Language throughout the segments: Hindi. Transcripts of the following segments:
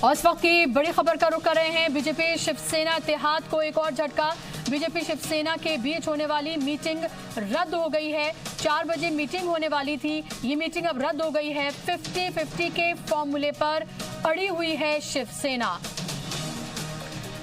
और इस वक्त की बड़ी खबर का रुख कर रहे हैं। बीजेपी शिवसेना इत्तेहाद को एक और झटका। बीजेपी शिवसेना के बीच होने वाली मीटिंग रद्द हो गई है। 4 बजे मीटिंग होने वाली थी, ये मीटिंग अब रद्द हो गई है। 50-50 के फॉर्मूले पर अड़ी हुई है शिवसेना।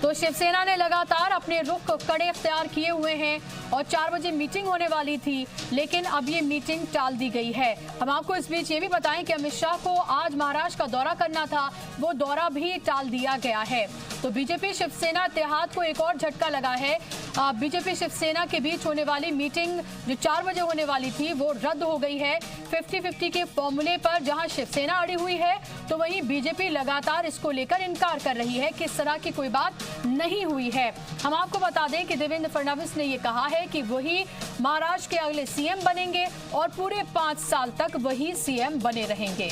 तो शिवसेना ने लगातार अपने रुख कड़े इख्तियार किए हुए हैं और 4 बजे मीटिंग होने वाली थी, लेकिन अब ये मीटिंग टाल दी गई है। हम आपको इस बीच ये भी बताएं कि अमित शाह को आज महाराष्ट्र का दौरा करना था, वो दौरा भी टाल दिया गया है। तो बीजेपी शिवसेना इत्तेहाद को एक और झटका लगा है। बीजेपी शिवसेना के बीच होने वाली मीटिंग जो 4 बजे होने वाली थी वो रद्द हो गई है। 50-50 के फॉर्मूले पर जहां शिवसेना अड़ी हुई है, तो वहीं बीजेपी लगातार इसको लेकर इनकार कर रही है कि इस तरह की कोई बात नहीं हुई है। हम आपको बता दें कि देवेंद्र फडणवीस ने ये कहा है कि वही महाराष्ट्र के अगले सीएम बनेंगे और पूरे 5 साल तक वही सीएम बने रहेंगे।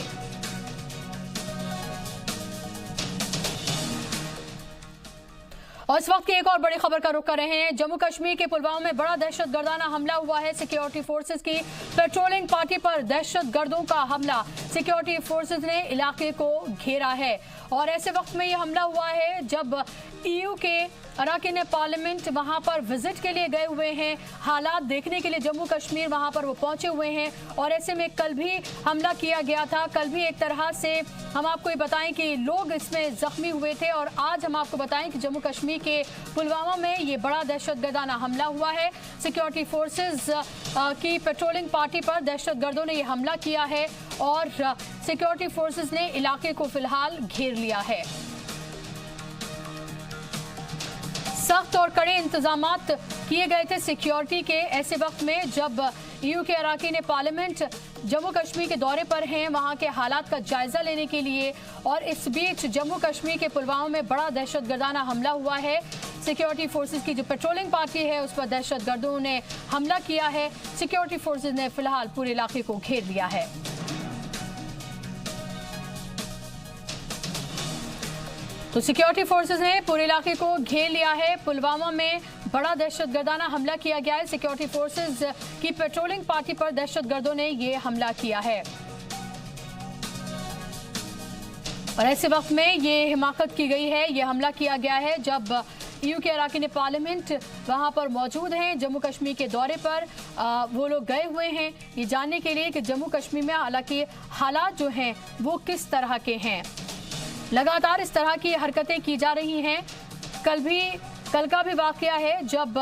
और इस वक्त की एक और बड़ी खबर का रुख कर रहे हैं। जम्मू कश्मीर के पुलवामा में बड़ा दहशतगर्दाना हमला हुआ है। सिक्योरिटी फोर्सेस की पेट्रोलिंग पार्टी पर दहशतगर्दों का हमला। सिक्योरिटी फोर्सेस ने इलाके को घेरा है और ऐसे वक्त में ये हमला हुआ है जब ईयू के अराकीन पार्लियामेंट वहां पर विजिट के लिए गए हुए हैं, हालात देखने के लिए जम्मू कश्मीर वहां पर वो पहुंचे हुए हैं। और ऐसे में कल भी हमला किया गया था। कल भी एक तरह से हम आपको ये बताएं कि लोग इसमें जख्मी हुए थे और आज हम आपको बताएं कि जम्मू कश्मीर के पुलवामा में ये बड़ा दहशतगर्दाना हमला हुआ है। सिक्योरिटी फोर्सेस की पेट्रोलिंग पार्टी पर दहशतगर्दों ने ये हमला किया है और सिक्योरिटी फोर्सेस ने इलाके को फिलहाल घेर लिया है। सख्त और कड़े इंतजामात किए गए थे सिक्योरिटी के ऐसे वक्त में जब ईयू के अराकीन पार्लियामेंट जम्मू कश्मीर के दौरे पर हैं, वहां के हालात का जायजा लेने के लिए। और इस बीच जम्मू कश्मीर के पुलवामा में बड़ा दहशतगर्दाना हमला हुआ है। सिक्योरिटी फोर्सेस की जो पेट्रोलिंग पार्टी है उस पर दहशतगर्दों ने हमला किया है। सिक्योरिटी फोर्सेस ने फिलहाल पूरे इलाके को घेर लिया है। तो सिक्योरिटी फोर्सेस ने पूरे इलाके को घेर लिया है। पुलवामा में बड़ा दहशतगर्दाना हमला किया गया है। सिक्योरिटी फोर्सेस की पेट्रोलिंग पार्टी पर दहशतगर्दों ने ये हमला किया है और ऐसे वक्त में ये हिमाकत की गई है, ये हमला किया गया है जब ईयू के अराकीन पार्लियामेंट वहां पर मौजूद हैं। जम्मू कश्मीर के दौरे पर वो लोग गए हुए हैं ये जानने के लिए कि जम्मू कश्मीर में हालांकि हालात जो हैं वो किस तरह के हैं। लगातार इस तरह की हरकतें की जा रही हैं। कल का भी वाकया है जब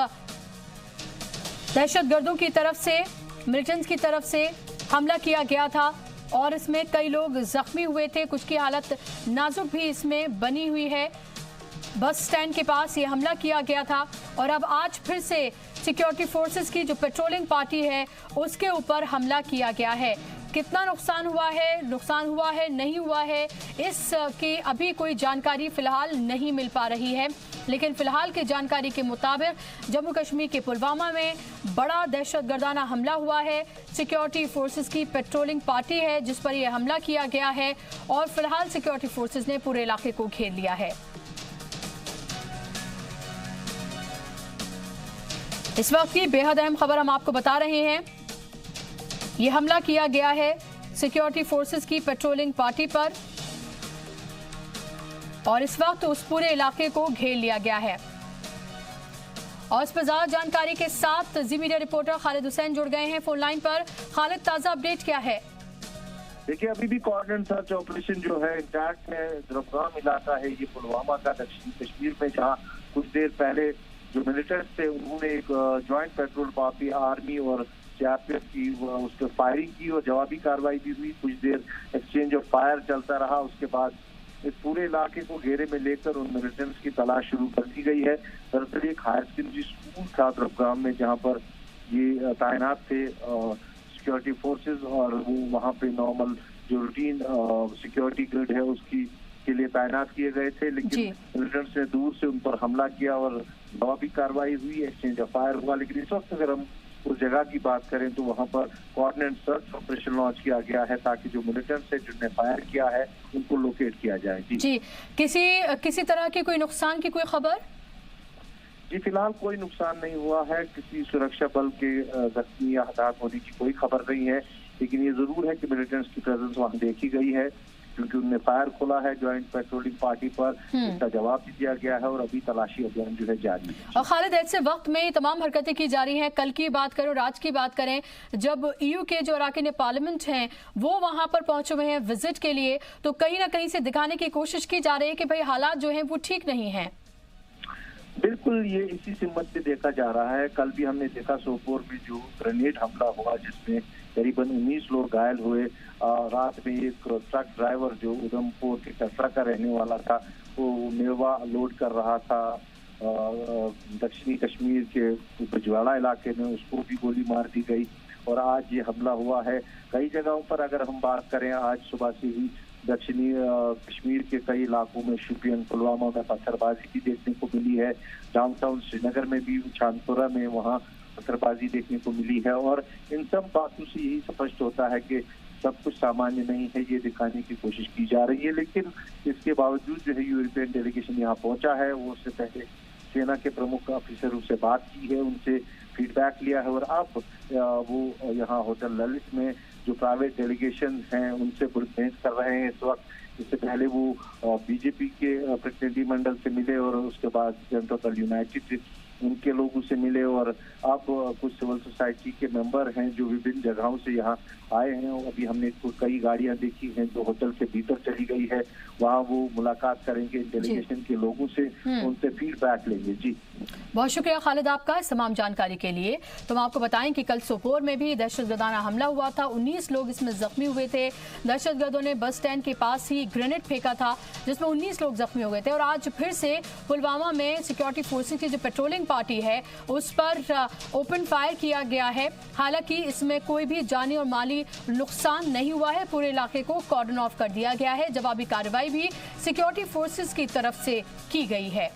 दहशतगर्दों की तरफ से, मिलिटेंट्स की तरफ से हमला किया गया था और इसमें कई लोग जख्मी हुए थे। कुछ की हालत नाजुक भी इसमें बनी हुई है। बस स्टैंड के पास ये हमला किया गया था और अब आज फिर से सिक्योरिटी फोर्सेस की जो पेट्रोलिंग पार्टी है उसके ऊपर हमला किया गया है। कितना नुकसान हुआ है नहीं हुआ है, इसकी अभी कोई जानकारी फिलहाल नहीं मिल पा रही है। लेकिन फिलहाल की जानकारी के मुताबिक जम्मू कश्मीर के पुलवामा में बड़ा दहशतगर्दाना हमला हुआ है। सिक्योरिटी फोर्सेस की पेट्रोलिंग पार्टी है जिस पर यह हमला किया गया है और फिलहाल सिक्योरिटी फोर्सेस ने पूरे इलाके को घेर लिया है। इस वक्त की बेहद अहम खबर हम आपको बता रहे हैं। ये हमला किया गया है सिक्योरिटी फोर्सेस की पेट्रोलिंग पार्टी पर और इस वक्त उस पूरे इलाके को घेर लिया गया है। और इस पर ज्यादा जानकारी के साथ जी मीडिया रिपोर्टर खालिद हुसैन जुड़ गए हैं फोन लाइन पर। खालिद, ताजा अपडेट क्या है? देखिए, अभी भी कोऑर्डिनेट सर्च ऑपरेशन जो है इंटैक्ट है। द्रबगाम इलाका है ये पुलवामा का, दक्षिणी कश्मीर में, जहाँ कुछ देर पहले जो मिलिटेंट्स थे उन्होंने एक ज्वाइंट पेट्रोल पार्टी आर्मी और सीआरपीएफ की उस पर फायरिंग की और जवाबी कार्रवाई भी हुई। कुछ देर एक्सचेंज ऑफ फायर चलता रहा। उसके बाद इस पूरे इलाके को घेरे में लेकर उन मिलिटेंट्स की तलाश शुरू कर दी गई है। दरअसल एक हायर सेकेंडरी स्कूल था द्रबगाम में जहाँ पर ये तैनात थे सिक्योरिटी फोर्सेस और वो वहाँ पे नॉर्मल जो रूटीन सिक्योरिटी ग्रिड है उसकी के लिए तैनात किए गए थे। लेकिन मिलिटेंट्स ने दूर से उन पर हमला किया और जवाबी कार्रवाई हुई, एक्सचेंज ऑफ फायर हुआ। लेकिन इस वक्त अगर हम उस जगह की बात करें तो वहां पर कोऑर्डिनेट सर्च ऑपरेशन लॉन्च किया गया है ताकि जो मिलिटेंट्स है जिन्होंने फायर किया है उनको लोकेट किया जाए। जी, किसी तरह की कोई नुकसान की कोई खबर? जी, फिलहाल कोई नुकसान नहीं हुआ है। किसी सुरक्षा बल के जख्मी या हताहत होने की कोई खबर नहीं है। लेकिन ये जरूर है कि मिलिटेंट्स की प्रेजेंस वहां देखी गई है। क्योंकि उनने फायर खोला है ज्वाइंट पेट्रोलिंग पार्टी पर, इसका जवाब भी दिया गया है और अभी तलाशी अभियान जो है जारी है। और खालिद, ऐसे वक्त में तमाम हरकतें की जा रही हैं। कल की बात करें और आज की बात करें, जब EU के जो अराकीन पार्लियामेंट हैं वो वहां पर पहुंचे हुए हैं विजिट के लिए, तो कहीं ना कहीं से दिखाने की कोशिश की जा रही है कि भाई हालात जो हैं वो ठीक नहीं है। बिल्कुल, ये इसी सिमत से देखा जा रहा है। कल भी हमने देखा सोपोर में जो ग्रेनेड हमला हुआ जिसमें करीबन 19 लोग घायल हुए। रात में एक ट्रक ड्राइवर जो उधमपुर के कटरा का रहने वाला था, वो मेवा लोड कर रहा था दक्षिणी कश्मीर के बजवाड़ा इलाके में, उसको भी गोली मार दी गई। और आज ये हमला हुआ है कई जगहों पर। अगर हम बात करें, आज सुबह से ही दक्षिणी कश्मीर के कई इलाकों में, शोपियान पुलवामा में पत्थरबाजी भी देखने को मिली है। डाउनटाउन श्रीनगर में भी, चांदपुरा में वहाँ पत्थरबाजी देखने को मिली है। और इन सब बातों से यही स्पष्ट होता है कि सब कुछ सामान्य नहीं है, ये दिखाने की कोशिश की जा रही है। लेकिन इसके बावजूद जो है यूरोपियन डेलीगेशन यहाँ पहुंचा है। वो उससे पहले सेना के प्रमुख ऑफिसरों से बात की है, उनसे फीडबैक लिया है और अब वो यहाँ होटल ललित में जो प्राइवेट डेलीगेशन हैं उनसे भेंट कर रहे हैं इस वक्त। इससे पहले वो बीजेपी के प्रतिनिधि मंडल से मिले और उसके बाद जनता दल यूनाइटेड उनके लोगों से मिले। और अब कुछ सिविल सोसाइटी के मेंबर हैं जो विभिन्न जगहों से यहाँ आए हैं। और अभी हमने कई गाड़ियां देखी हैं जो होटल के भीतर चली गई है, वहाँ वो मुलाकात करेंगे डेलीगेशन के लोगों से, उनसे फीडबैक लेंगे। जी, बहुत शुक्रिया खालिद आपका इस तमाम जानकारी के लिए। तो हम आपको बताएं कि कल सोपोर में भी दहशतगर्दाना हमला हुआ था, 19 लोग इसमें जख्मी हुए थे। दहशतगर्दों ने बस स्टैंड के पास ही ग्रेनेड फेंका था जिसमें 19 लोग जख्मी हो गए थे। और आज फिर से पुलवामा में सिक्योरिटी फोर्सेस की जो पेट्रोलिंग पार्टी है उस पर ओपन फायर किया गया है। हालांकि इसमें कोई भी जानी और माली नुकसान नहीं हुआ है। पूरे इलाके को कॉर्डन ऑफ कर दिया गया है। जवाबी कार्रवाई भी सिक्योरिटी फोर्सेस की तरफ से की गई है।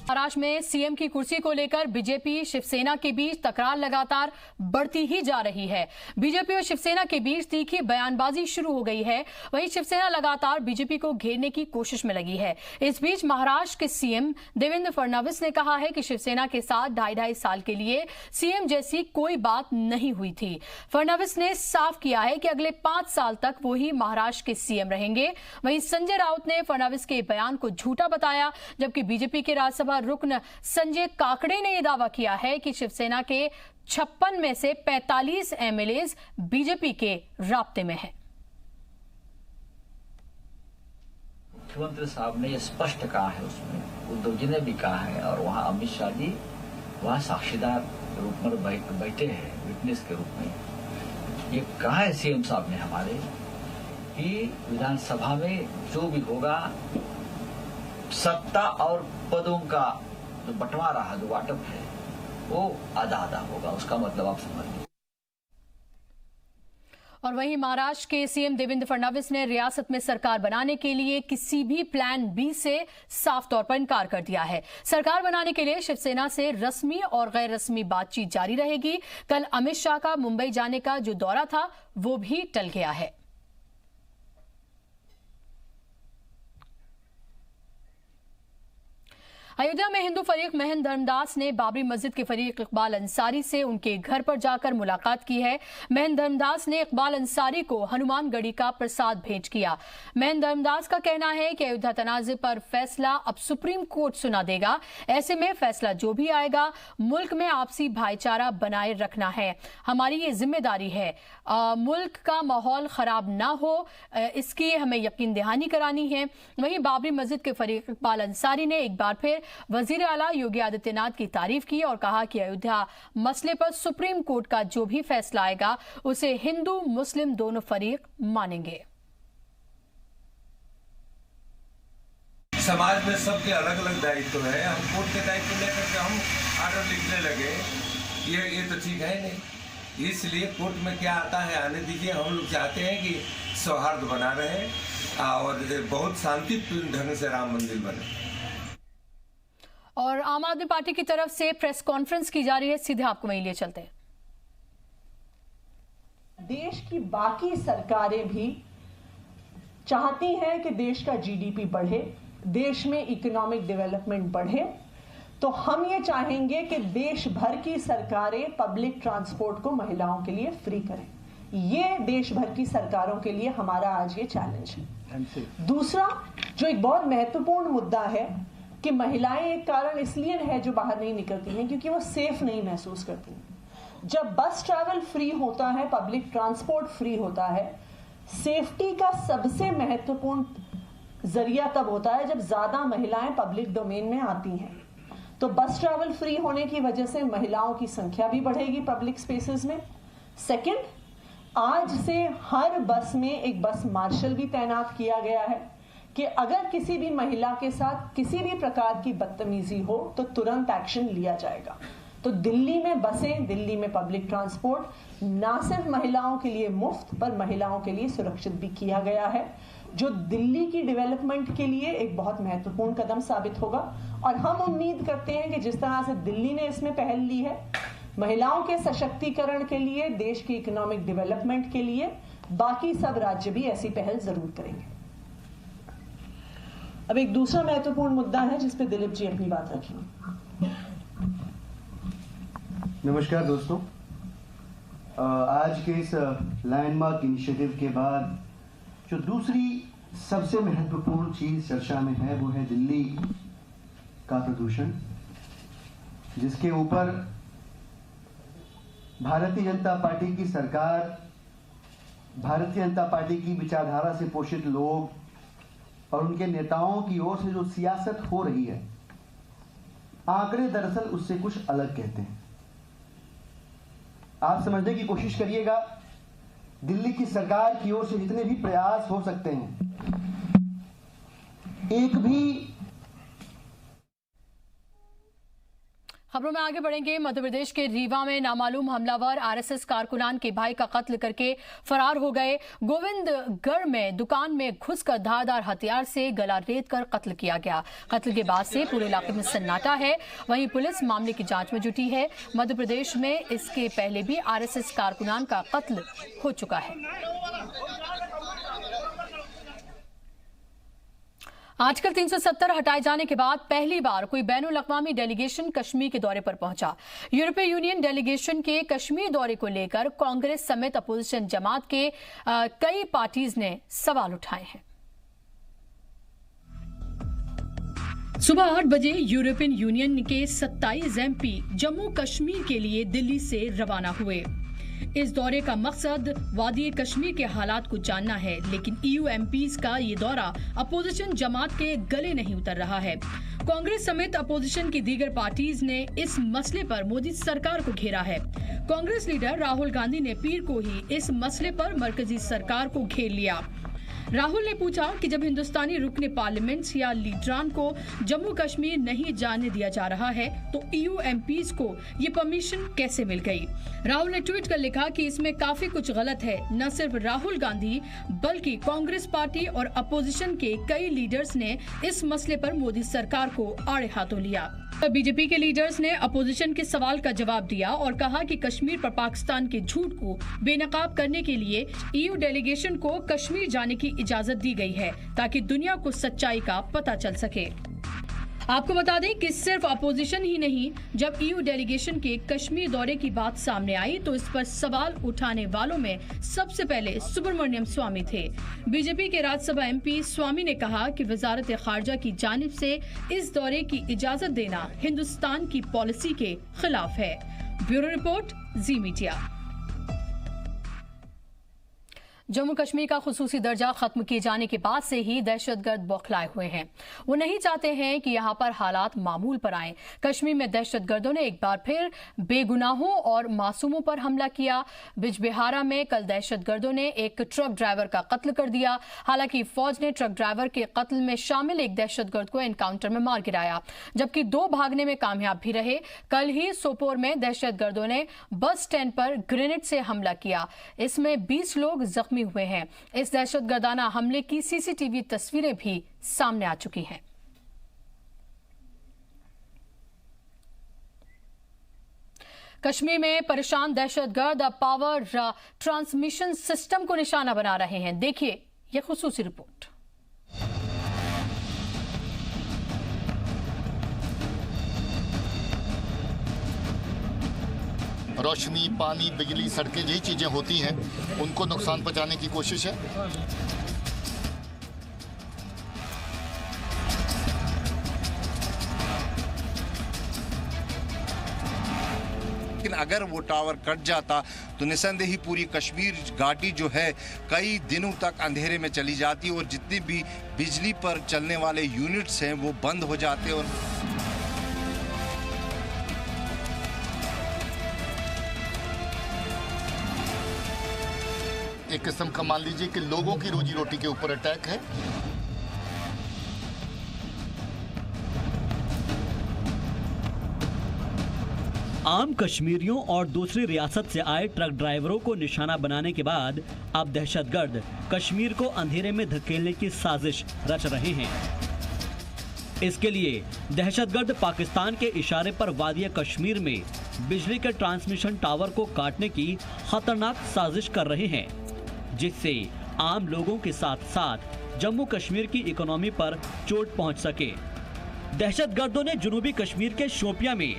महाराष्ट्र में सीएम की कुर्सी को लेकर बीजेपी शिवसेना के बीच तकरार लगातार बढ़ती ही जा रही है। बीजेपी और शिवसेना के बीच तीखी बयानबाजी शुरू हो गई है। वहीं शिवसेना लगातार बीजेपी को घेरने की कोशिश में लगी है। इस बीच महाराष्ट्र के सीएम देवेंद्र फडणवीस ने कहा है कि शिवसेना के साथ 2.5 साल के लिए सीएम जैसी कोई बात नहीं हुई थी। फडणवीस ने साफ किया है कि अगले 5 साल तक वो ही महाराष्ट्र के सीएम रहेंगे। वहीं संजय राउत ने फडणवीस के बयान को झूठा बताया, जबकि बीजेपी के राज्यसभा रुकन संजय काकड़े ने यह दावा किया है कि शिवसेना के 56 में से 45 एमएलएज बीजेपी के राब्ते में हैं। मुख्यमंत्री साहब ने यह स्पष्ट कहा है, उसमें उद्धव जी ने भी कहा है और वहां अमित शाह जी वहां साक्षीदार रूप में बैठे हैं, विटनेस के रूप में। ये कहा है सीएम साहब ने हमारे कि विधानसभा में जो भी होगा सत्ता और पदों का जो बंटवारा है, जो वाटप है, वो आधा आधा होगा। उसका मतलब आप समझ लीजिए। और वहीं महाराष्ट्र के सीएम देवेंद्र फडणवीस ने रियासत में सरकार बनाने के लिए किसी भी प्लान बी से साफ तौर पर इनकार कर दिया है। सरकार बनाने के लिए शिवसेना से रस्मी और गैर रस्मी बातचीत जारी रहेगी। कल अमित शाह का मुंबई जाने का जो दौरा था वो भी टल गया है। अयोध्या में हिंदू फरीक महंत धर्मदास ने बाबरी मस्जिद के फरीक इकबाल अंसारी से उनके घर पर जाकर मुलाकात की है। महंत धर्मदास ने इकबाल अंसारी को हनुमानगढ़ी का प्रसाद भेंट किया। महंत धर्मदास का कहना है कि अयोध्या तनाज़े पर फैसला अब सुप्रीम कोर्ट सुना देगा। ऐसे में फैसला जो भी आएगा, मुल्क में आपसी भाईचारा बनाए रखना है, हमारी ये जिम्मेदारी है। मुल्क का माहौल खराब ना हो, इसकी हमें यकीन दहानी करानी है। वहीं बाबरी मस्जिद के फरीक इकबाल अंसारी ने एक बार फिर वजीर आला योगी आदित्यनाथ की तारीफ की और कहा कि अयोध्या मसले पर सुप्रीम कोर्ट का जो भी फैसला आएगा उसे हिंदू मुस्लिम दोनों फरीक मानेंगे। समाज में सबके अलग अलग दायित्व है। हम कोर्ट के दायित्व लेकर के हम आर्डर लिखने लगे, ये तो ठीक है नहीं। इसलिए कोर्ट में क्या आता है आने दीजिए। हम लोग चाहते हैं कि सौहार्द बना रहे और बहुत शांतिपूर्ण ढंग से राम मंदिर बने। और आम आदमी पार्टी की तरफ से प्रेस कॉन्फ्रेंस की जा रही है, सीधे आपको वहीं ले चलते हैं। देश की बाकी सरकारें भी चाहती हैं कि देश का जीडीपी बढ़े, देश में इकोनॉमिक डेवलपमेंट बढ़े। तो हम ये चाहेंगे कि देश भर की सरकारें पब्लिक ट्रांसपोर्ट को महिलाओं के लिए फ्री करें। ये देश भर की सरकारों के लिए हमारा आज ये चैलेंज है। दूसरा जो एक बहुत महत्वपूर्ण मुद्दा है कि महिलाएं एक कारण इसलिए है जो बाहर नहीं निकलती हैं क्योंकि वो सेफ नहीं महसूस करती हैं। जब बस ट्रैवल फ्री होता है, पब्लिक ट्रांसपोर्ट फ्री होता है, सेफ्टी का सबसे महत्वपूर्ण जरिया तब होता है जब ज्यादा महिलाएं पब्लिक डोमेन में आती हैं। तो बस ट्रैवल फ्री होने की वजह से महिलाओं की संख्या भी बढ़ेगी पब्लिक स्पेसेस में। सेकंड, आज से हर बस में एक बस मार्शल भी तैनात किया गया है कि अगर किसी भी महिला के साथ किसी भी प्रकार की बदतमीजी हो तो तुरंत एक्शन लिया जाएगा। तो दिल्ली में बसें, दिल्ली में पब्लिक ट्रांसपोर्ट ना सिर्फ महिलाओं के लिए मुफ्त पर महिलाओं के लिए सुरक्षित भी किया गया है, जो दिल्ली की डेवलपमेंट के लिए एक बहुत महत्वपूर्ण कदम साबित होगा। और हम उम्मीद करते हैं कि जिस तरह से दिल्ली ने इसमें पहल ली है महिलाओं के सशक्तिकरण के लिए, देश की इकोनॉमिक डेवलपमेंट के लिए, बाकी सब राज्य भी ऐसी पहल जरूर करेंगे। अब एक दूसरा महत्वपूर्ण मुद्दा है जिस पे दिलीप जी अपनी बात रखेंगे। नमस्कार दोस्तों, आज के इस लैंडमार्क इनिशिएटिव के बाद जो दूसरी सबसे महत्वपूर्ण चीज चर्चा में है वो है दिल्ली का प्रदूषण, जिसके ऊपर भारतीय जनता पार्टी की सरकार, भारतीय जनता पार्टी की विचारधारा से पोषित लोग और उनके नेताओं की ओर से जो सियासत हो रही है, आंकड़े दरअसल उससे कुछ अलग कहते हैं। आप समझने की कोशिश करिएगा, दिल्ली की सरकार की ओर से जितने भी प्रयास हो सकते हैं, एक भी। खबरों में आगे बढ़ेंगे। मध्य प्रदेश के रीवा में नामालूम हमलावर आरएसएस कारकुनान के भाई का कत्ल करके फरार हो गए। गोविंदगढ़ में दुकान में घुसकर धारदार हथियार से गला रेत कर कत्ल किया गया। कत्ल के बाद से पूरे इलाके में सन्नाटा है। वहीं पुलिस मामले की जांच में जुटी है। मध्य प्रदेश में इसके पहले भी आरएसएस कारकुनान का कत्ल हो चुका है। आजकल 370 हटाए जाने के बाद पहली बार कोई बैनुल अक़वामी डेलीगेशन कश्मीर के दौरे पर पहुंचा। यूरोपीय यूनियन डेलीगेशन के कश्मीर दौरे को लेकर कांग्रेस समेत अपोजिशन जमात के कई पार्टीज ने सवाल उठाए हैं। सुबह 8 बजे यूरोपियन यूनियन के 27 एमपी जम्मू कश्मीर के लिए दिल्ली से रवाना हुए। इस दौरे का मकसद वादी कश्मीर के हालात को जानना है, लेकिन ईयू एमपीज का ये दौरा अपोजिशन जमात के गले नहीं उतर रहा है। कांग्रेस समेत अपोजिशन की दीगर पार्टीज ने इस मसले पर मोदी सरकार को घेरा है। कांग्रेस लीडर राहुल गांधी ने पीर को ही इस मसले पर मरकजी सरकार को घेर लिया। राहुल ने पूछा कि जब हिंदुस्तानी रुकने पार्लियामेंट या लीडरान को जम्मू कश्मीर नहीं जाने दिया जा रहा है तो ईयू एमपीज को ये परमिशन कैसे मिल गई। राहुल ने ट्वीट कर लिखा कि इसमें काफी कुछ गलत है। न सिर्फ राहुल गांधी बल्कि कांग्रेस पार्टी और अपोजिशन के कई लीडर्स ने इस मसले पर मोदी सरकार को आड़े हाथों लिया। बीजेपी के लीडर्स ने अपोजिशन के सवाल का जवाब दिया और कहा कि कश्मीर पर पाकिस्तान के झूठ को बेनकाब करने के लिए ईयू डेलीगेशन को कश्मीर जाने की इजाजत दी गई है ताकि दुनिया को सच्चाई का पता चल सके। आपको बता दें कि सिर्फ अपोजिशन ही नहीं, जब ईयू डेलीगेशन के कश्मीर दौरे की बात सामने आई तो इस पर सवाल उठाने वालों में सबसे पहले सुब्रमण्यम स्वामी थे। बीजेपी के राज्यसभा एमपी स्वामी ने कहा कि वजारत खारजा की जानिब से इस दौरे की इजाजत देना हिंदुस्तान की पॉलिसी के खिलाफ है। ब्यूरो रिपोर्ट, जी मीडिया। जम्मू कश्मीर का खुसूसी दर्जा खत्म किए जाने के बाद से ही दहशतगर्द बौखलाए हुए हैं। वो नहीं चाहते हैं कि यहाँ पर हालात मामूल पर आएं। कश्मीर में दहशतगर्दों ने एक बार फिर बेगुनाहों और मासूमों पर हमला किया। बिजबिहारा में कल दहशतगर्दों ने एक ट्रक ड्राइवर का कत्ल कर दिया। हालांकि फौज ने ट्रक ड्राइवर के कत्ल में शामिल एक दहशतगर्द को एनकाउंटर में मार गिराया, जबकि 2 भागने में कामयाब भी रहे। कल ही सोपोर में दहशतगर्दों ने बस स्टैंड पर ग्रेनेड से हमला किया। इसमें 20 लोग जख्मी हुए हैं। इस दहशतगर्दाना हमले की सीसीटीवी तस्वीरें भी सामने आ चुकी हैं। कश्मीर में परेशान दहशतगर्द अब पावर ट्रांसमिशन सिस्टम को निशाना बना रहे हैं। देखिए यह खुसूसी रिपोर्ट। रोशनी, पानी, बिजली, सड़कें यही चीज़ें होती हैं, उनको नुकसान पहुंचाने की कोशिश है। लेकिन अगर वो टावर कट जाता तो निसंदेह ही पूरी कश्मीर घाटी जो है कई दिनों तक अंधेरे में चली जाती और जितनी भी बिजली पर चलने वाले यूनिट्स हैं वो बंद हो जाते और एक किस्म का मान लीजिए कि लोगों की रोजी रोटी के ऊपर अटैक है। आम कश्मीरियों और दूसरी रियासत से आए ट्रक ड्राइवरों को निशाना बनाने के बाद अब दहशतगर्द कश्मीर को अंधेरे में धकेलने की साजिश रच रहे हैं। इसके लिए दहशतगर्द पाकिस्तान के इशारे पर वादिया कश्मीर में बिजली के ट्रांसमिशन टावर को काटने की खतरनाक साजिश कर रहे हैं, जिससे आम लोगों के साथ साथ जम्मू कश्मीर की इकोनॉमी पर चोट पहुंच सके। दहशतगर्दों ने जनूबी कश्मीर के शोपियां में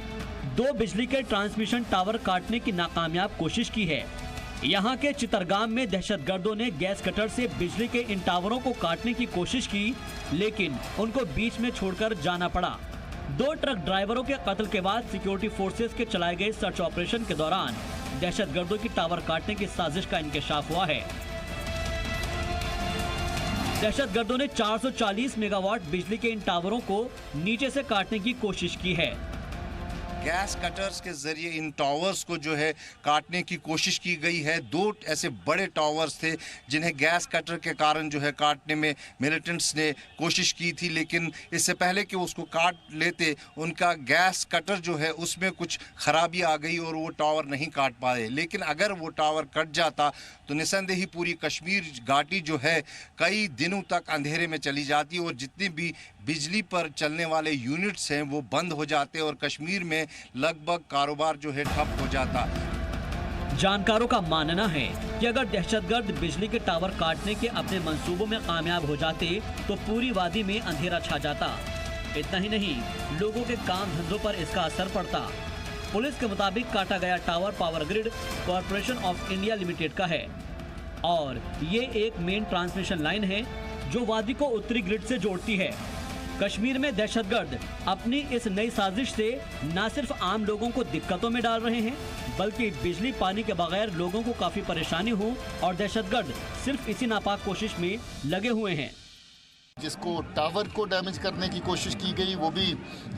2 बिजली के ट्रांसमिशन टावर काटने की नाकामयाब कोशिश की है। यहां के चितरगाम में दहशतगर्दों ने गैस कटर से बिजली के इन टावरों को काटने की कोशिश की, लेकिन उनको बीच में छोड़कर जाना पड़ा। 2 ट्रक ड्राइवरों के कत्ल के बाद सिक्योरिटी फोर्सेस के चलाए गए सर्च ऑपरेशन के दौरान दहशतगर्दों की टावर काटने की साजिश का इंकशाफ हुआ है। दहशतगर्दों ने 440 मेगावाट बिजली के इन टावरों को नीचे से काटने की कोशिश की है। गैस कटर्स के जरिए इन टावर्स को जो है काटने की कोशिश की गई है। 2 ऐसे बड़े टावर्स थे जिन्हें गैस कटर के कारण जो है काटने में मिलिटेंट्स ने कोशिश की थी, लेकिन इससे पहले कि उसको काट लेते उनका गैस कटर जो है उसमें कुछ खराबी आ गई और वो टावर नहीं काट पाए। लेकिन अगर वो टावर कट जाता तो निसंदेह ही पूरी कश्मीर घाटी जो है कई दिनों तक अंधेरे में चली जाती और जितनी भी बिजली पर चलने वाले यूनिट्स हैं वो बंद हो जाते और कश्मीर में लगभग कारोबार जो है ठप हो जाता। जानकारों का मानना है कि अगर दहशतगर्द बिजली के टावर काटने के अपने मंसूबों में कामयाब हो जाते तो पूरी वादी में अंधेरा छा जाता। इतना ही नहीं, लोगों के काम धंधों पर इसका असर पड़ता। पुलिस के मुताबिक काटा गया tower power grid corporation of India limited का है और ये एक मेन ट्रांसमिशन लाइन है जो वादी को उत्तरी ग्रिड से जोड़ती है। कश्मीर में दहशतगर्द अपनी इस नई साजिश से न सिर्फ आम लोगों को दिक्कतों में डाल रहे हैं, बल्कि बिजली पानी के बगैर लोगों को काफी परेशानी हो और दहशतगर्द सिर्फ इसी नापाक कोशिश में लगे हुए हैं। जिसको टावर को डैमेज करने की कोशिश की गई वो भी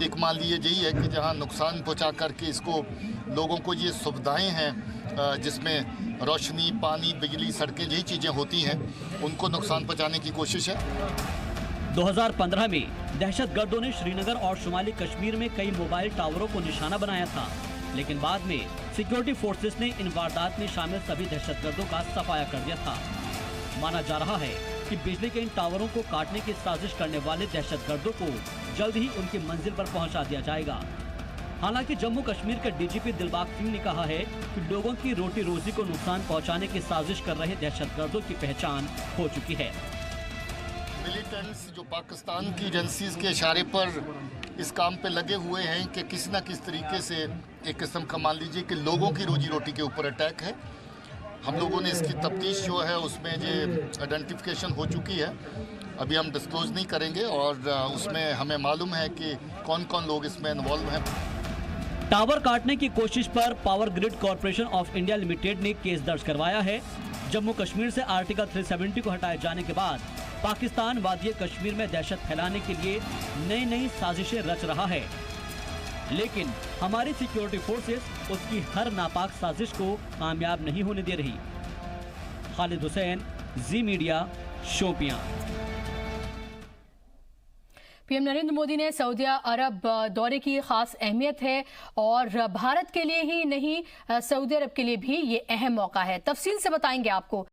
एक मान लीजिए यही है कि जहां नुकसान पहुंचा करके इसको लोगों को ये सुविधाएं हैं जिसमें रोशनी, पानी, बिजली, सड़कें यही चीज़ें होती हैं, उनको नुकसान पहुंचाने की कोशिश है। 2015 में दहशतगर्दों ने श्रीनगर और शुमाली कश्मीर में कई मोबाइल टावरों को निशाना बनाया था, लेकिन बाद में सिक्योरिटी फोर्सेस ने इन वारदात में शामिल सभी दहशतगर्दों का सफाया कर दिया था। माना जा रहा है कि बिजली के इन टावरों को काटने की साजिश करने वाले दहशतगर्दों को जल्द ही उनकी मंजिल पर पहुंचा दिया जाएगा। हालांकि जम्मू कश्मीर के डीजीपी दिलबाग सिंह ने कहा है कि लोगों की रोटी रोजी को नुकसान पहुंचाने की साजिश कर रहे दहशतगर्दों की पहचान हो चुकी है। मिलिटेंट्स जो पाकिस्तान की एजेंसीज के इशारे पर इस काम पे लगे हुए हैं कि किसी न किसी तरीके से एक किस्म का मान लीजिए कि लोगों की रोजी रोटी के ऊपर अटैक है। हम लोगों ने इसकी तफ्तीश जो है उसमें ये आइडेंटिफिकेशन हो चुकी है, अभी हम डिस्क्लोज नहीं करेंगे और उसमें हमें मालूम है कि कौन कौन लोग इसमें इन्वॉल्व हैं। टावर काटने की कोशिश पर power grid corporation of India limited ने केस दर्ज करवाया है। जम्मू कश्मीर से आर्टिकल 370 को हटाए जाने के बाद पाकिस्तान वादिया कश्मीर में दहशत फैलाने के लिए नई नई साजिशें रच रहा है, लेकिन हमारी सिक्योरिटी फोर्सेस उसकी हर नापाक साजिश को कामयाब नहीं होने दे रही। खालिद हुसैन, जी मीडिया, शोपियां। पीएम नरेंद्र मोदी ने सऊदी अरब दौरे की खास अहमियत है और भारत के लिए ही नहीं सऊदी अरब के लिए भी ये अहम मौका है। तफसील से बताएंगे आपको।